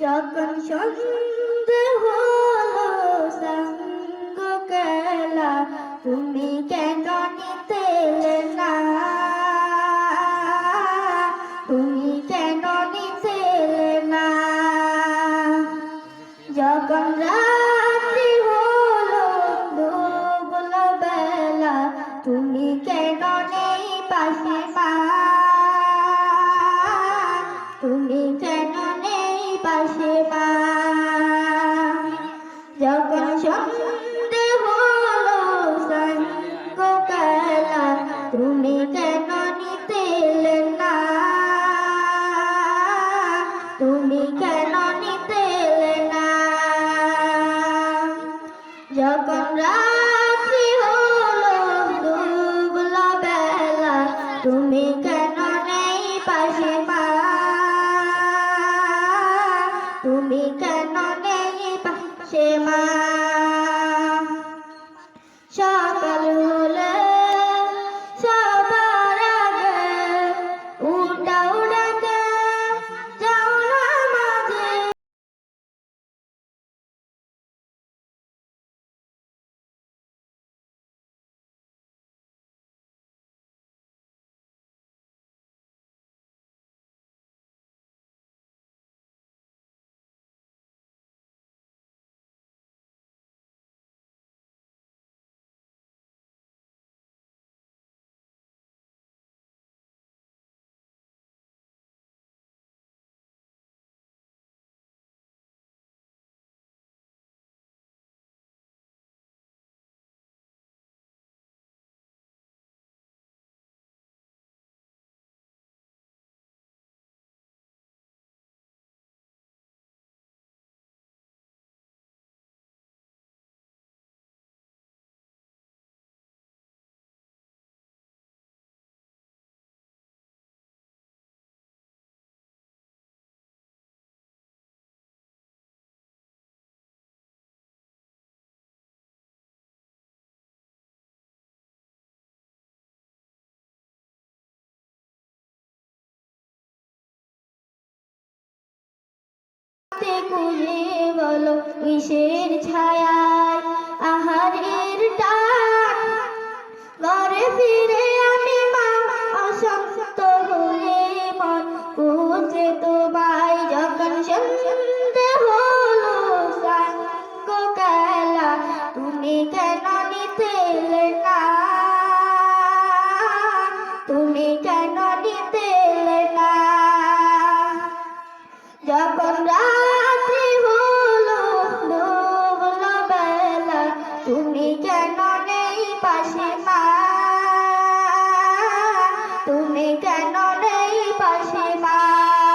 যখন সন্ধে হলো সাঙ্গ কেলা, তুমি কেন নিতে এলে না? তুমি কেন নিতে এলে না? যখন রাত্রি হলো ডুবল বেলা, তুমি কেন নেই পাশে মা? তুমি কেন নেই পাশে মা? যখন সন্ধে হলো সাঙ্গ কেলা, তুমি কেন নিতে এলে না? তুমি কেন নিতে এলে না? যখন রাত্রি হলো ডুবল বেলা, তুমি কেন নেই পাশে মা? তুমি কেন নেই পাশে মা? সকাল হলে সবার আগে উঠাও ডাকে, যাও নামাজে। খুঁজে বলো কিসের ছায়ায় আহারের টান ঘরে ফিরে